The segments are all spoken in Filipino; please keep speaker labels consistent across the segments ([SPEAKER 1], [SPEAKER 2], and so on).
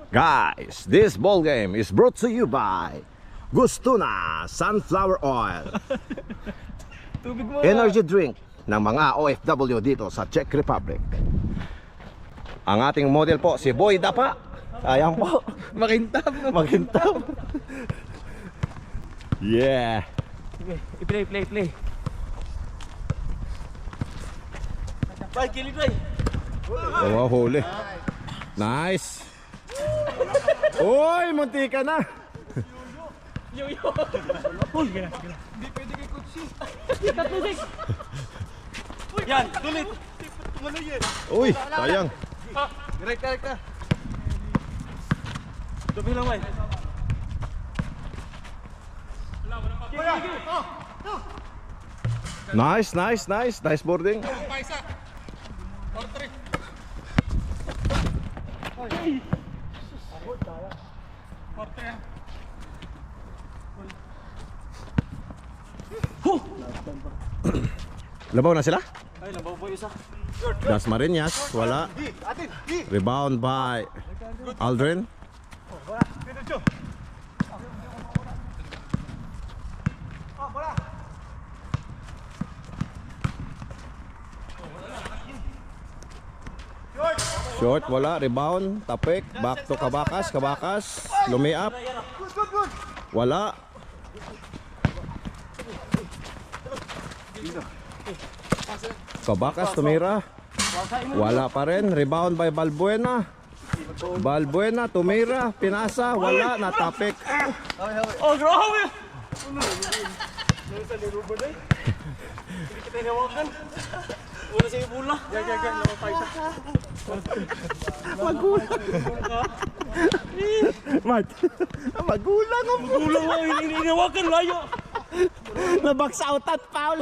[SPEAKER 1] Guys, this ball game is brought to you by Gustuna Sunflower Oil. Energy drink ng mga OFW dito sa Czech Republic. Ang ating model po si Boy Dapa. Ayan po.
[SPEAKER 2] Makintab.
[SPEAKER 1] Makintab. Yeah.
[SPEAKER 2] Okay, play. Bye, kilig Ray.
[SPEAKER 1] Oh, huli. Nice. Uy, munti ka na.
[SPEAKER 2] Yo. Uy, gana. Hindi pwede kay Kutsi. Tatlusik. Yan, tulit. Tumaloy eh.
[SPEAKER 1] Uy, sayang.
[SPEAKER 2] Direct ka. Dumi lang, May.
[SPEAKER 1] Nice boarding. Labaw na sila?
[SPEAKER 2] Ay, labaw po isa.
[SPEAKER 1] Dasmariñas, wala. Rebound by Aldrin. Short, wala. Rebound, tapik. Back to Kabakas. Lumiap. Wala. Kabakas tumira. Wala pa rin. Rebound by Balbuena. Tumira. Pinasa. Wala. Natapik.
[SPEAKER 2] Oh, grabe! Hindi kita hinawakan. Una sa ibula. Yan. Laman tayo siya.
[SPEAKER 1] Magulang. Magulang ang
[SPEAKER 2] Magulang mo, hinawakan, layo.
[SPEAKER 1] na-box out at foul.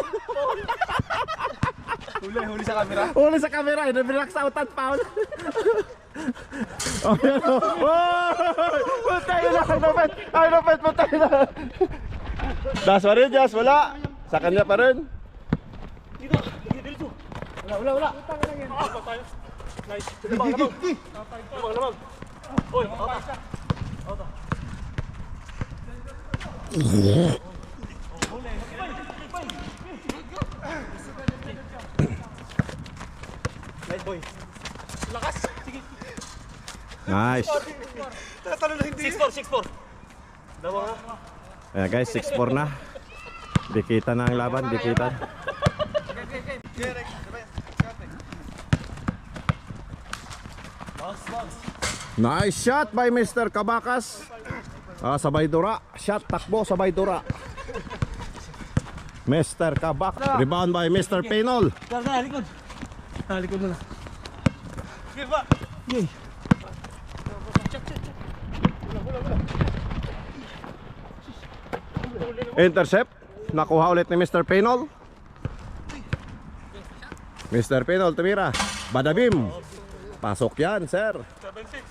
[SPEAKER 2] Huli sa camera.
[SPEAKER 1] Huli sa camera. Na-box out at foul. Oh, yan o. Putay na. Ay, napet. Putay na. Dasmariñas, wala. Sa kanya pa rin.
[SPEAKER 2] Dito. Wala. Apa tayo? Nice. Labang. Oy, out. Nice boy. Lakas. Sige.
[SPEAKER 1] Nice.
[SPEAKER 2] Tatalo na hindi. 6-4. Dawa nga.
[SPEAKER 1] Ayan guys, 6-4 na. Dikita na ang laban, dikita. Nice shot by Mr. Kabakas. Sabay dura. Shot, takbo, sabay dura. Mr. Kabak. Rebound by Mr. Penol.
[SPEAKER 2] Likod. Likod mo na. Sige ba? Yay.
[SPEAKER 1] Intercept. Nakuha ulit ni Mr. Penol. Mr. Penol tumira. Badabim. Pasok yan, sir.
[SPEAKER 2] 7-6.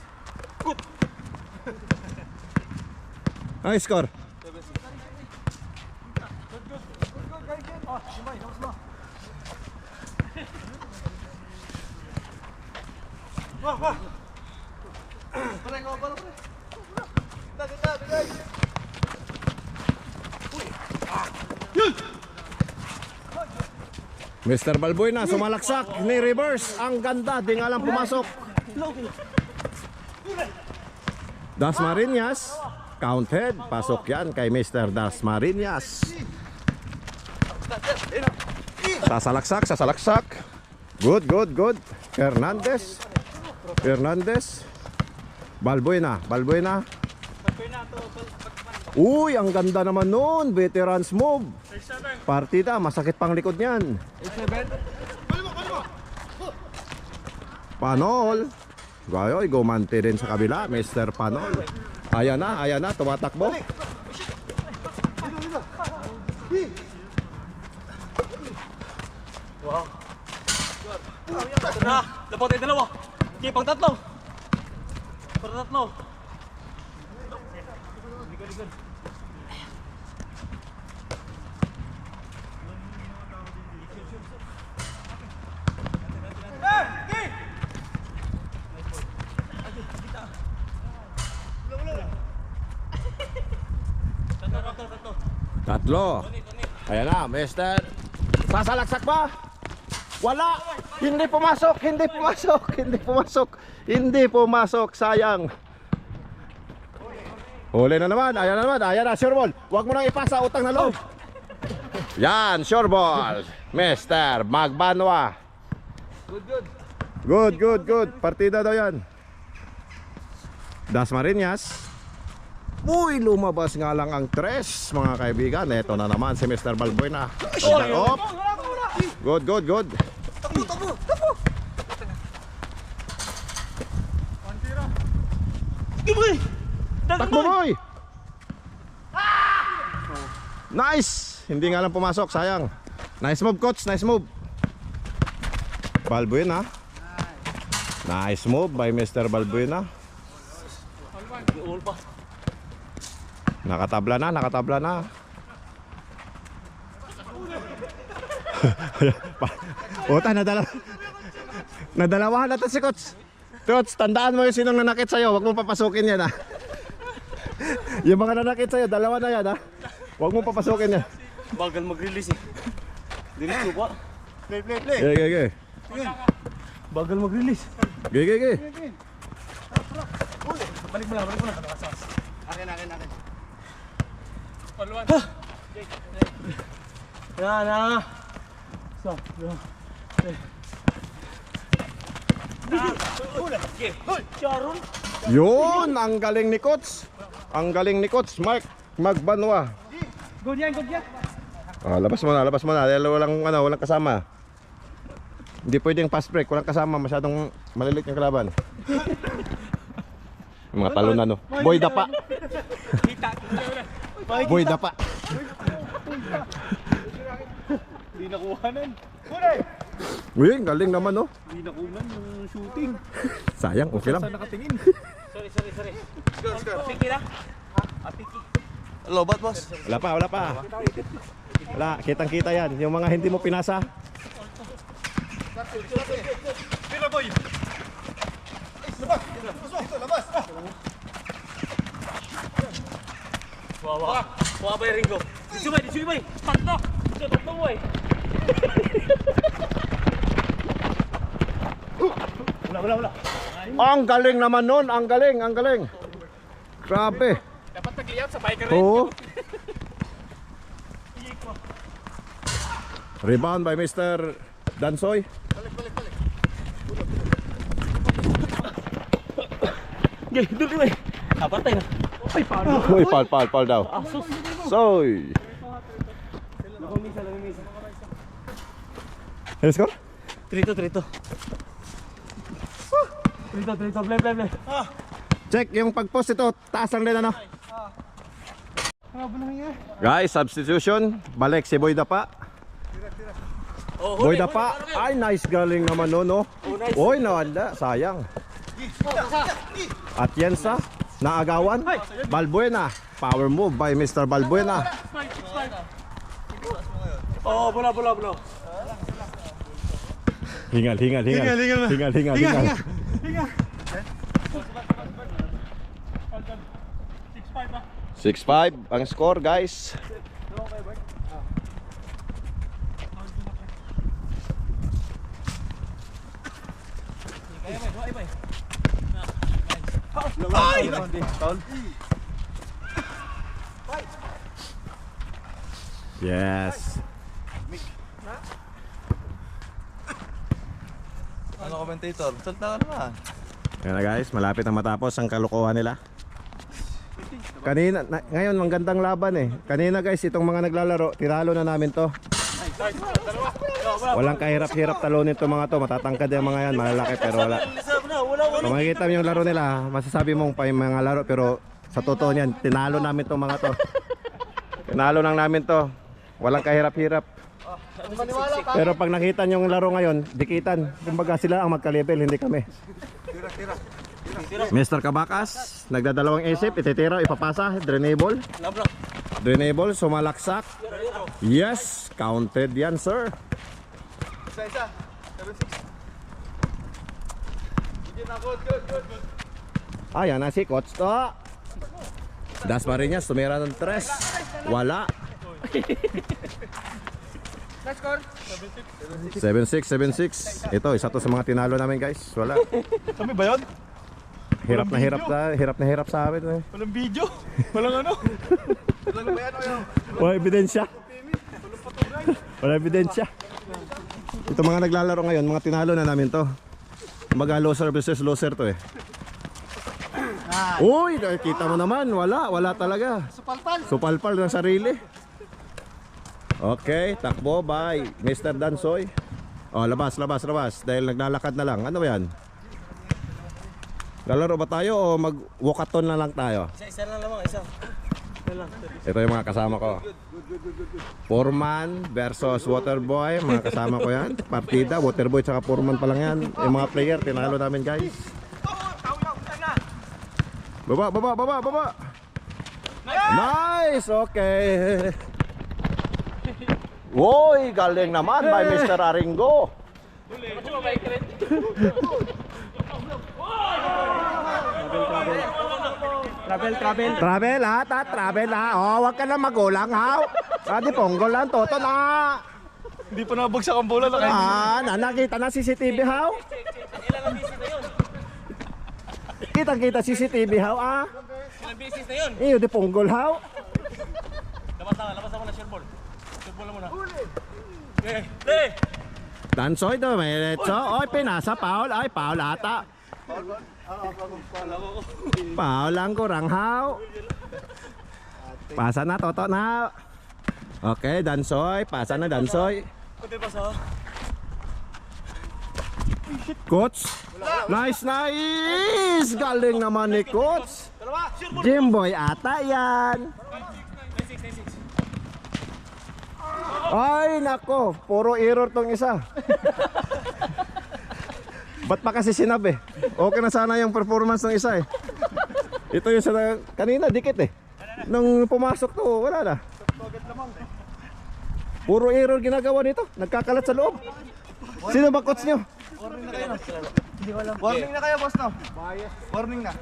[SPEAKER 1] Ang score?
[SPEAKER 2] Wah.
[SPEAKER 1] Mr. Balbuena sumalaksak ni reverse. Ang ganda, di nga lang pumasok. Dasmariñas counted. Pasok yan kay Mr. Dasmariñas. Sasalaksak. Good. Hernandez. Balbuena. Uy, ang ganda naman nun. Veterans move. Partida, masakit pang likod niyan. Panol. Gayoy, gumante din sa kabila, Mr. Panol. Ayan na, tumatakbo.
[SPEAKER 2] Wow. Ito na, dapat tayo dalawa. Okay, pang tatlo. Likod.
[SPEAKER 1] Tatlo. Ayan na, mister. Sasalaksak ba? Wala. Hindi pumasok, hindi pumasok, hindi pumasok. Hindi pumasok, sayang. Huli na naman, ayan na naman, ayan na, sure ball. Huwag mo nang ipasa, utang na loob. Yan, sure ball. Mister Magbanwa. Good. Partida daw yan. Dasmariñas. Uy, lumabas nga lang ang tres, mga kaibigan. Ito na naman si Mr. Balbuena. Op. Good.
[SPEAKER 2] Takbo.
[SPEAKER 1] Takbo, boy. Nice. Hindi nga lang pumasok, sayang. Nice move, coach, nice move. Balbuena. Nice move by Mr. Balbuena. Nakatabla na. Ota, nadalawahan natin si coach. Coach, tandaan mo yung sinong nanakit sa'yo. Huwag mo papasukin yan, ha. Yung mga nanakit sa'yo, dalawa na yan, ha. Huwag mo papasukin yan.
[SPEAKER 2] Bagal mag-release eh. Diretso ba? Play.
[SPEAKER 1] Okay.
[SPEAKER 2] Bagal mag-release.
[SPEAKER 1] Okay.
[SPEAKER 2] Balik mo na. Akin. Paluan. Na. So, Sharon.
[SPEAKER 1] Yun, ang galing ni coach. Mark Magbanwa.
[SPEAKER 2] Good yan.
[SPEAKER 1] Labas mo na. Dahil walang kasama. Hindi pwedeng fast break, walang kasama, masyadong malilit yung kalaban. Yung mga talunan, no. Boy dapa.
[SPEAKER 2] Hindi nakuhanan.
[SPEAKER 1] Uy, galing naman, no.
[SPEAKER 2] Hindi nakuhanan yung shooting.
[SPEAKER 1] Sayang, okay lang.
[SPEAKER 2] Saan nakatingin? Sorry. Piki na? Piki. Lobat, boss.
[SPEAKER 1] Wala pa. Wala, kitang-kita yan. Yung mga hindi mo pinasa.
[SPEAKER 2] Pila, boy. Labas. Wah ba yung Ringo? Dito ba? Tatlo mo eh. Wala.
[SPEAKER 1] Ang galing naman nun, ang galing. Grabe.
[SPEAKER 2] Dapat nag-layup sa biker rin.
[SPEAKER 1] Oo. Rebound by Mr. Dansoy.
[SPEAKER 2] Balik. Doon eh. Patay na. Ay, paano?
[SPEAKER 1] Uy, foul daw.
[SPEAKER 2] Asus.
[SPEAKER 1] Soy.
[SPEAKER 2] Lumisa.
[SPEAKER 1] Ano score?
[SPEAKER 2] 3-2. Play.
[SPEAKER 1] Check yung pag-post ito, taas lang din, ano? Guys, substitution. Balik si Boy Dapa. Boy Dapa. Ay, nice, galing naman no, no? Uy, nawala, sayang. At yan sa naagawan, Balbuena. Power move by Mr. Balbuena.
[SPEAKER 2] Oh, bola.
[SPEAKER 1] Hingal. 6-5 ang score, guys.
[SPEAKER 2] Ay!
[SPEAKER 1] Yes.
[SPEAKER 2] Ano commentator? Salta ka naman.
[SPEAKER 1] Yan na guys, malapit na matapos ang kalokohan nila. Ngayon ang gandang laban eh. Kanina guys, itong mga naglalaro, tinalo na namin to. Walang kahirap-hirap talunin to mga to. Matatangkad yung mga yan, malalaki pero wala. Kung makikita mo yung laro nila, masasabi mong pa yung mga laro pero sa totoo niyan, tinalo namin to mga to. Tinalo lang namin to. Walang kahirap-hirap. Pero pag nakita nyo yung laro ngayon, dikitan. Kumbaga sila ang magka-level, hindi kami. Mr. Kabakas, nagdadalawang isip, ititira, ipapasa, drainable. Drainable, sumalaksak. Yes, counted yan, sir.
[SPEAKER 2] Isa. 7-6.
[SPEAKER 1] Ayan na si Coach to. Dasmariñas, tumira ng 3. Wala.
[SPEAKER 2] Last score.
[SPEAKER 1] 7-6, 7-6. Ito, isa to sa mga tinalo namin guys. Wala.
[SPEAKER 3] Kami ba yun?
[SPEAKER 1] Hirap na hirap sa amin. Eh.
[SPEAKER 3] Walang video. Walang ano. Walang ba yan o yun?
[SPEAKER 1] Wala ebidensya. Wala ebidensya. Ito mga naglalaro ngayon, mga tinalo na namin to. Kumbaga loser versus loser to eh. Uy, kita mo naman, wala talaga. Supalpal ng sarili. Okay, takbo by Mr. Dansoy. Oh, labas. Dahil naglalakad na lang. Ano ba yan? Lalaro ba tayo o mag-walkathon na lang tayo?
[SPEAKER 2] Isa lang lamang, isa.
[SPEAKER 1] Ito yung mga kasama ko. Foreman versus Waterboy. Mga kasama ko yan. Partida, Waterboy tsaka Foreman pa lang yan. Yung mga player, tinalo namin guys. Baba. Nice, okay. Woy, galing naman by Mr. Aringo. Travel ha. Oh, wag ka na magulang ha. Di ponggol lang toto na.
[SPEAKER 3] Hindi pa nabagsak ang bola.
[SPEAKER 1] Nakita na CCTV ha. Kita CCTV ha.
[SPEAKER 2] Ilang beses na yun.
[SPEAKER 1] Iyo di ponggol ha.
[SPEAKER 2] Labas na muna, Sherbol. Sherbol na muna. Hey!
[SPEAKER 1] Dansoy to, may retso. Oy, pinasa, Paul. Ay, Paul ata. Paul lang kurang haw. Pasa na, toto na. Okay, Dansoy. Pasa na, Dansoy.
[SPEAKER 2] Kunti pa sa...
[SPEAKER 1] Coach. Nice. Galing naman ni Coach. Jimboy ata yan.
[SPEAKER 2] 96.
[SPEAKER 1] Ay, nako. Puro error tong isa. Ba't pa kasi sinabi? Okay na sana yung performance ng isa eh. Ito yung sa kanina, dikit eh. Nung pumasok to, wala na. Puro error ginagawa nito. Nagkakalat sa loob. Sino ba coach nyo?
[SPEAKER 3] Warning na kayo, boss, no? Warning na.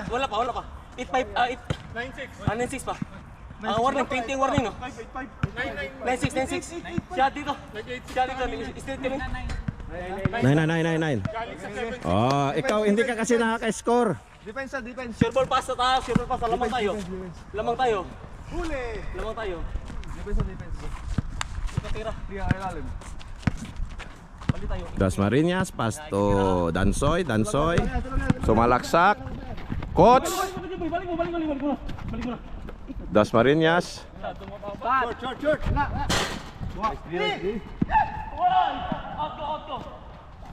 [SPEAKER 2] Wala pa. 8-5, 96 pa. Warning, 20 warning, no? 96. Siya dito. Straight kami.
[SPEAKER 1] 9. Oh, ikaw hindi ka kasi nakaka-score.
[SPEAKER 3] Defense.
[SPEAKER 2] Sherbol pass na tayo. Lamang tayo.
[SPEAKER 3] Huli. Defense.
[SPEAKER 2] Ito tira.
[SPEAKER 3] Hindi ka ilalim.
[SPEAKER 2] Bali tayo.
[SPEAKER 1] Dasmariñas, pass to Dansoy. Sumalaksak. Coach.
[SPEAKER 2] Balik mo.
[SPEAKER 1] Dasmariñas.
[SPEAKER 3] Short.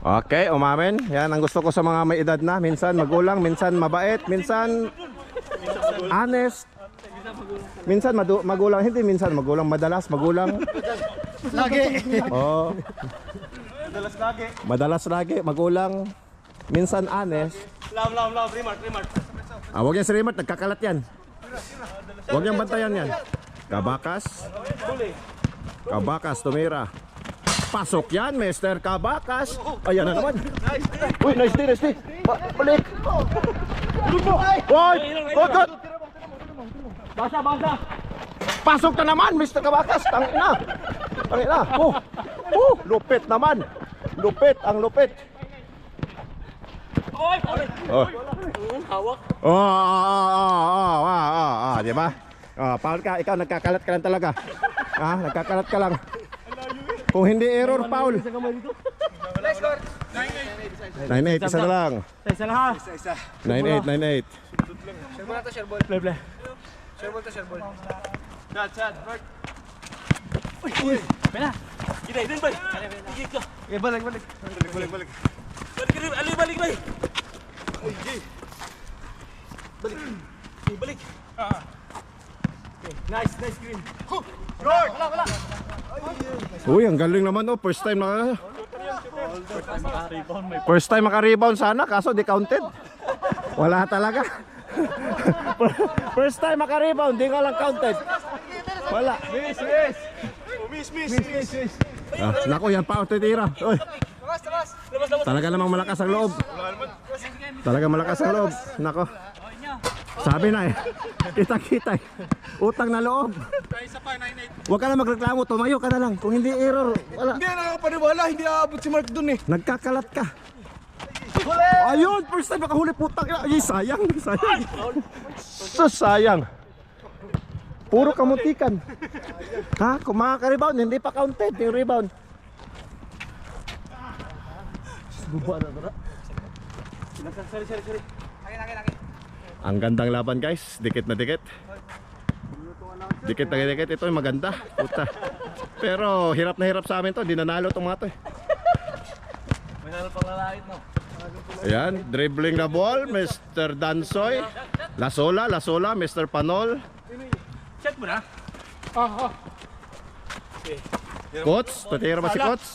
[SPEAKER 1] Okay, umamin. Yan ang gusto ko sa mga may edad na. Minsan magulang, minsan mabait, minsan honest. Minsan magulang, hindi minsan magulang, madalas magulang.
[SPEAKER 3] Lagi.
[SPEAKER 1] Oh. Madalas lagi magulang. Minsan honest.
[SPEAKER 2] Lam. Remark.
[SPEAKER 1] Huwag yan si Remark, nagkakalat yan. Huwag niyang bantayan yan. Kabakas, tumira. Pasok yan, Mr. Kabakas. Ayan na naman. Uy, nice day. Balik. Uy, God.
[SPEAKER 2] Basa.
[SPEAKER 1] Pasok na naman, Mr. Kabakas. Tangina. Lupit naman. Ang lupit.
[SPEAKER 2] Oy!
[SPEAKER 1] Oh.
[SPEAKER 2] Hawak.
[SPEAKER 1] Di ba? Paul ka, ikaw nagkakalat ka lang talaga. Nagkakalat ka lang. Kung hindi error, Paul. 9-8, isa na lang.
[SPEAKER 2] Isa lang ha.
[SPEAKER 1] 9-8.
[SPEAKER 3] Sherbol na to, Sherbol.
[SPEAKER 2] Play.
[SPEAKER 3] Sherbol.
[SPEAKER 2] Chad, Bert. Uy! Pena! Gina, din ba? Higit ka.
[SPEAKER 3] Okay, balik.
[SPEAKER 2] Balik. Balik. Balik. Okay, nice green.
[SPEAKER 3] Short. Wala.
[SPEAKER 1] Uy, ang galing naman oh. First time maka-rebound sana, kaso di counted. Wala talaga. First time maka-rebound, di nga lang counted. Wala.
[SPEAKER 3] Miss.
[SPEAKER 1] Naku, yan pa, titira. Uy. Talaga namang malakas ang loob. Nako. Sabi na eh. Kita-kita eh. Utang na loob.
[SPEAKER 3] Isa pa, 9-8.
[SPEAKER 1] Huwag ka na magreklamo, tumayo ka na lang. Kung hindi error, wala.
[SPEAKER 3] Hindi, nakakapaniwala. Hindi aabot si Mark dun eh.
[SPEAKER 1] Nagkakalat ka. Ayun, first time nakahuli, putang ina. Ay, sayang, sayang. Sayang. Puro kamuntikan. Ha? Kung makaka-rebound, hindi pa counted yung rebound.
[SPEAKER 2] Sorry.
[SPEAKER 1] Ang gandang laban guys, dikit na dikit. Dikit na dikit, ito yung maganda. Puta. Pero hirap na hirap sa amin to, di nanalo itong mga to eh.
[SPEAKER 2] May nalo pang lalait, no?
[SPEAKER 1] Ayan, dribbling the ball, Mr. Dansoy. Lasola, Mr. Panol.
[SPEAKER 2] Check mo na.
[SPEAKER 1] Coach, tutira ba si Coach?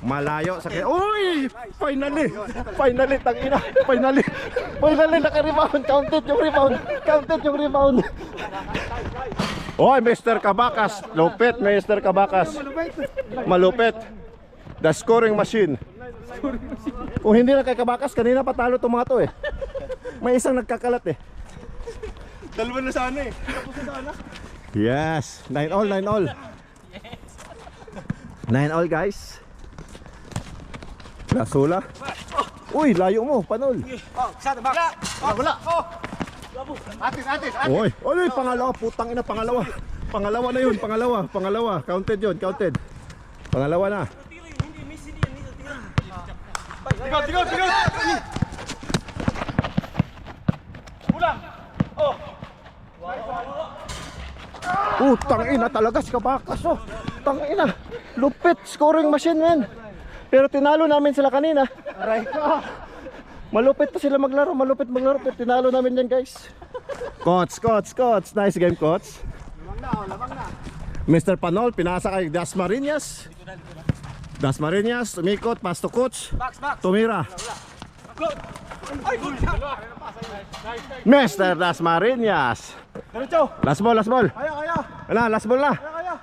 [SPEAKER 1] Malayo sa kaya. Uy! Finally! Finally, tangina. Finally, naka-rebound. Counted yung rebound. Oy, Mr. Kabakas. Lupit, Mr. Kabakas. Malupit. The scoring machine. Kung hindi na kay Kabakas, kanina patalo itong mga to eh. May isang nagkakalat eh.
[SPEAKER 3] Dalawa na sana eh. Tapos na sana.
[SPEAKER 1] Yes, 9-all. 9-all guys. Lasola. Uy, layo mo, Panol.
[SPEAKER 2] Sa tabak.
[SPEAKER 3] Wala. Atis.
[SPEAKER 1] Uy, pangalawa, putang ina, pangalawa. Pangalawa na yun, pangalawa. Counted yun, counted. Pangalawa na.
[SPEAKER 3] Tigaw. Ulang.
[SPEAKER 1] Tang ina talaga si Kabakas oh. Tang ina. Lupit scoring machine man. Pero tinalo namin sila kanina. Aray. Malupit pa sila maglaro, pero tinalo namin yan guys. Coach. Nice game, Coach.
[SPEAKER 3] Labang na.
[SPEAKER 1] Mr. Panol, pinasa kay Dasmariñas. Umikot, pass to Coach.
[SPEAKER 2] Box.
[SPEAKER 1] Tumira. Mr. Dasmariñas.
[SPEAKER 3] Diretso.
[SPEAKER 1] Last ball.
[SPEAKER 3] Kaya.
[SPEAKER 1] Wala, last ball na.
[SPEAKER 3] Kaya.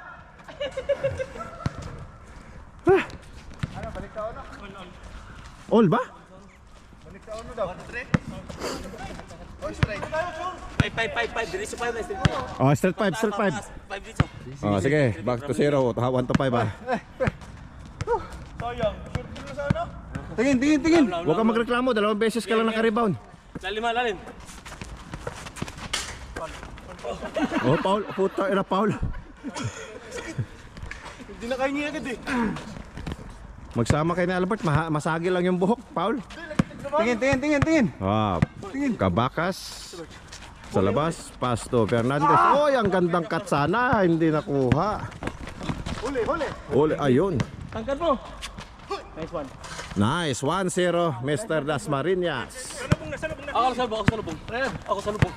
[SPEAKER 3] Balik ka na.
[SPEAKER 1] All ba?
[SPEAKER 3] Balik ka daw.
[SPEAKER 2] 5. Diretso 5 na.
[SPEAKER 1] Oh, straight 5.
[SPEAKER 2] 5 dito.
[SPEAKER 1] Oh, sige, back to 0. 1 to 5 ah.
[SPEAKER 3] Sayang. Short na sana. Tingin.
[SPEAKER 1] Huwag kang magreklamo, 2 beses ka lang naka-rebound.
[SPEAKER 2] Lalim.
[SPEAKER 1] Oh, Paul, puta, ina Paul.
[SPEAKER 3] Hindi na kayo niya agad eh.
[SPEAKER 1] Magsama kay ni Albert, masagi lang yung buhok, Paul.
[SPEAKER 3] Tingin.
[SPEAKER 1] Ah, Kabakas. Sa labas, Pasto Fernandez. Oy, ang gandang cut sana, hindi nakuha. Huli, ayun.
[SPEAKER 2] Tangkad mo. Nice one.
[SPEAKER 1] Nice, 1-0, Mr. Dasmariñas.
[SPEAKER 2] Ako sa lubong.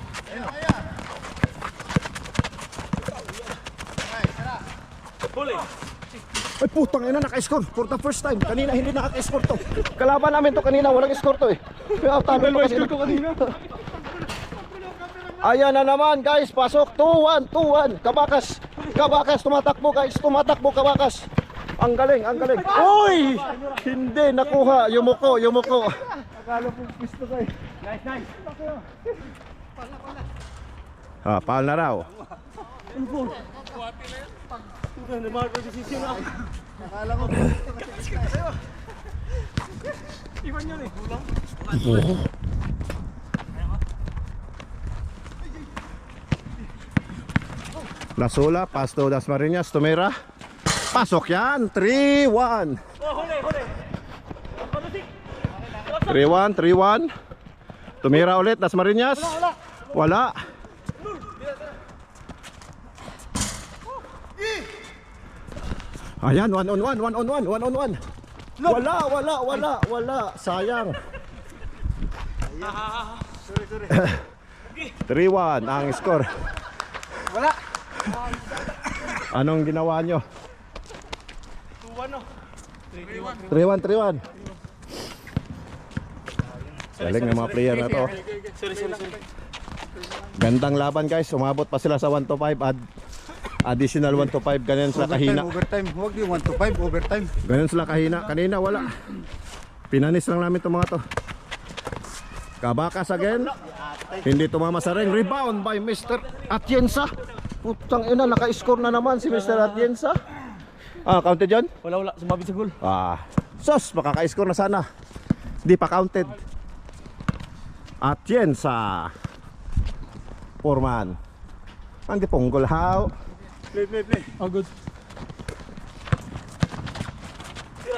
[SPEAKER 2] Huli.
[SPEAKER 1] Ay putang ina, naka-score for the first time. Kanina hindi naka-score to. Kalaban namin to kanina, walang score to eh. Kaya talo to kanina. Ayan na naman guys, pasok. 2-1. Kabakas, tumatakbo guys. Kabakas. Ang galing. Uy! Hindi nakuha, yumuko.
[SPEAKER 3] Akala po pisto kayo.
[SPEAKER 2] Nice.
[SPEAKER 1] Ah, paal na raw.
[SPEAKER 3] Akala ko pisto kayo. Iwan yun eh.
[SPEAKER 1] Lasola, Pasto Dasmariñas, Tumira. Pasok yan, 3-1. 3-1. Tumira ulit, Dasmariñas. Wala. Ayan, 1 on 1. Wala. Sayang. 3-1 ang score.
[SPEAKER 3] Wala.
[SPEAKER 1] Anong ginawa nyo?
[SPEAKER 3] 2-1
[SPEAKER 1] 3-1. Galing ng mga player na to.
[SPEAKER 2] Sorry.
[SPEAKER 1] Gandang laban guys, umabot pa sila sa 1-5 at additional 1-5. Ganyan sila kahina.
[SPEAKER 3] Overtime. Huwag yung 1-5 overtime.
[SPEAKER 1] Ganyan sila kahina. Kanina wala. Pinanis lang namin itong mga to. Kabakas again. Hindi tumama sa ring. Rebound by Mr. Atienza. Putang ina, naka-score na naman si Mr. Atienza. Counted yun?
[SPEAKER 2] Wala, sumabit sa goal.
[SPEAKER 1] Sos, makaka-score na sana. Di pa counted. Atienza. Foreman. Andi ponggol how.
[SPEAKER 3] Play.
[SPEAKER 2] Oh, good.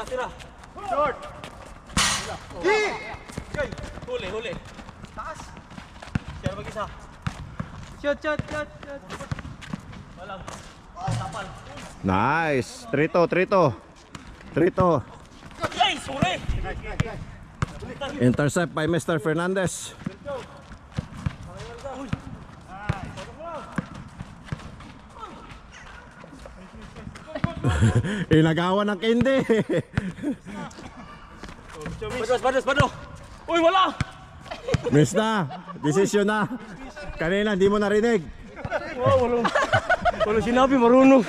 [SPEAKER 2] Tira.
[SPEAKER 3] Short.
[SPEAKER 2] Huli. Taas. Siya mag-isa. Shot. Walang. Tapal.
[SPEAKER 1] Nice. 3-2.
[SPEAKER 2] Ay, sorry.
[SPEAKER 1] Intercept by Mr. Fernandez. Inagawan ng Kendi.
[SPEAKER 2] Badros. Uy, wala.
[SPEAKER 1] Miss na. Desisyon na. Kanina hindi mo narinig.
[SPEAKER 2] Walang sinabi, marunong.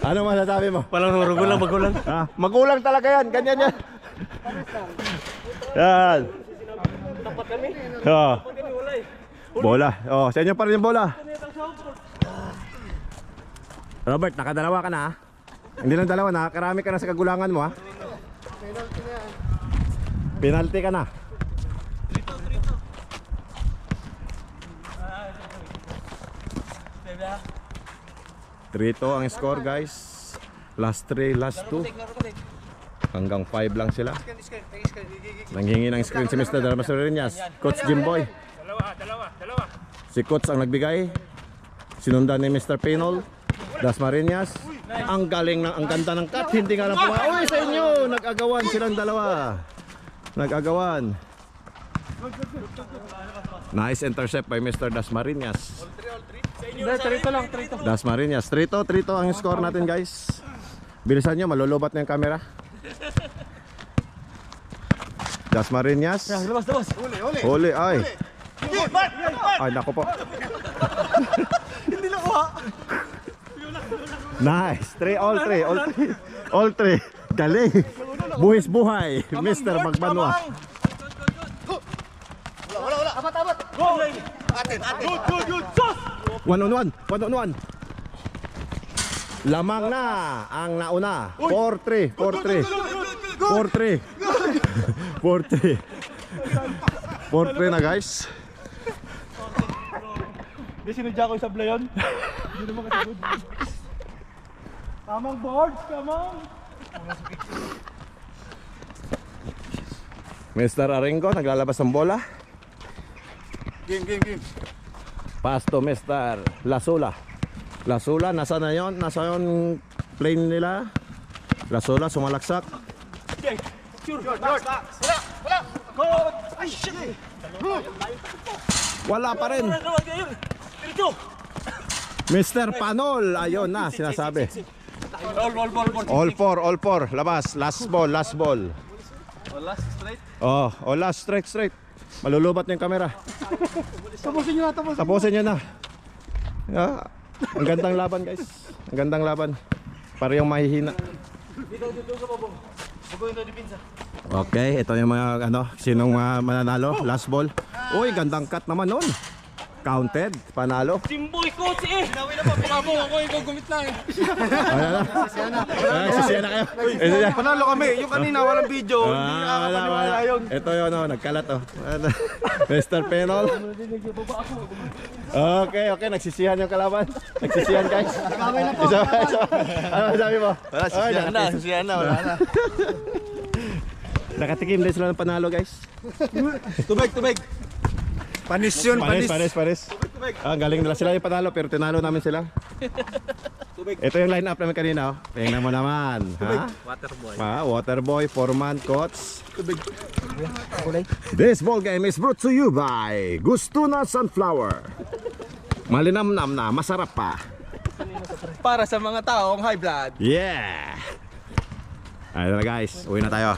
[SPEAKER 1] Ano masasabi mo?
[SPEAKER 2] Walang magulang.
[SPEAKER 1] Magulang talaga yan. Ganyan yan. Yan.
[SPEAKER 2] Tapat kami.
[SPEAKER 1] Bola. Sa inyo pa rin yung bola. Robert, nakadalawa ka na ha? Hindi lang dalawa, nakakarami ka na sa kagulangan mo ha? Penalty ka na. Trito ang score guys. Last 3, last 2. Hanggang 5 lang sila. Nanghingi ng screen si Mr. Dalmasurinas. Coach Jimboy.
[SPEAKER 3] Dalawa.
[SPEAKER 1] Si Coach ang nagbigay. Sinundan ni Mr. Pinol. Dasmariñas. Ang galing ng, ang ganda ng cut. Hindi nga lang uy sa inyo. Nag-agawan silang dalawa. Nag-agawan. Nice intercept by Mr. Dasmariñas.
[SPEAKER 2] Trito lang.
[SPEAKER 1] Dasmariñas. 3-2 ang score natin guys. Bilisan nyo, malulubat na yung camera. Dasmariñas.
[SPEAKER 2] Labas.
[SPEAKER 1] Huli ay. Ay nako po.
[SPEAKER 3] Hindi na kuha.
[SPEAKER 1] Nice. All three. Galing. Buhis buhay. Mr. Magbanwa.
[SPEAKER 3] Wala. Abat. Go. Atin. Good. Sos.
[SPEAKER 1] 1-on-1. Lamang na ang nauna. 4-3 na guys.
[SPEAKER 3] Hindi sinudya ko yung sabla yun. Hindi naman kasi good. Tamang boards, kamang.
[SPEAKER 1] Mr. Arengo naglalabas ng bola.
[SPEAKER 3] Game.
[SPEAKER 1] Pass to Mr. Lasula, nasa na yon? Nasa yon plane nila. Lasula sumalaksak.
[SPEAKER 3] Short. Wala. Go. Ay, shit.
[SPEAKER 1] Wala pa rin.
[SPEAKER 2] Trito.
[SPEAKER 1] Mr. Panol, ayun na sinasabi.
[SPEAKER 2] Ball.
[SPEAKER 1] All four. Labas. Last ball.
[SPEAKER 2] Last straight.
[SPEAKER 1] Last straight. Malulubat na yung kamera.
[SPEAKER 3] Tapusin nyo na.
[SPEAKER 1] Yeah. Ang gandang laban guys. Ang gandang laban. Parehong mahihina.
[SPEAKER 2] Dito ka pa, bong. Baguhin na dipinsa.
[SPEAKER 1] Okay, ito yung mga sinong mananalo. Last ball. Uy, gandang cut naman nun. Counted, panalo.
[SPEAKER 2] Jimboy, coach eh.
[SPEAKER 3] Nawi na pa. Pinabong ako, ikaw gumit lang.
[SPEAKER 1] Sisiya na kayo.
[SPEAKER 3] Panalo kami. Yung kanina, walang video. Hindi nakakapaniwala yun.
[SPEAKER 1] Ito yun, nagkalat Mr. Penol. Okay, nagsisihan yung kalaban. Nagsisihan guys. Isa. Ano sabi mo?
[SPEAKER 2] Sisiyan na, wala na.
[SPEAKER 1] Nakatikim din sila ng panalo guys.
[SPEAKER 3] Tubig. Panis yun, panis.
[SPEAKER 1] Galing nila sila yung panalo pero tinalo namin sila. Ito yung line up namin kanina. Tingnan mo naman. Ha? Waterboy, foreman, coach. This ball game is brought to you by Gustuna Sunflower. Malinamnam na, masarap pa.
[SPEAKER 3] Para sa mga taong high blood.
[SPEAKER 1] Yeah! Ayun na guys, uwi na tayo.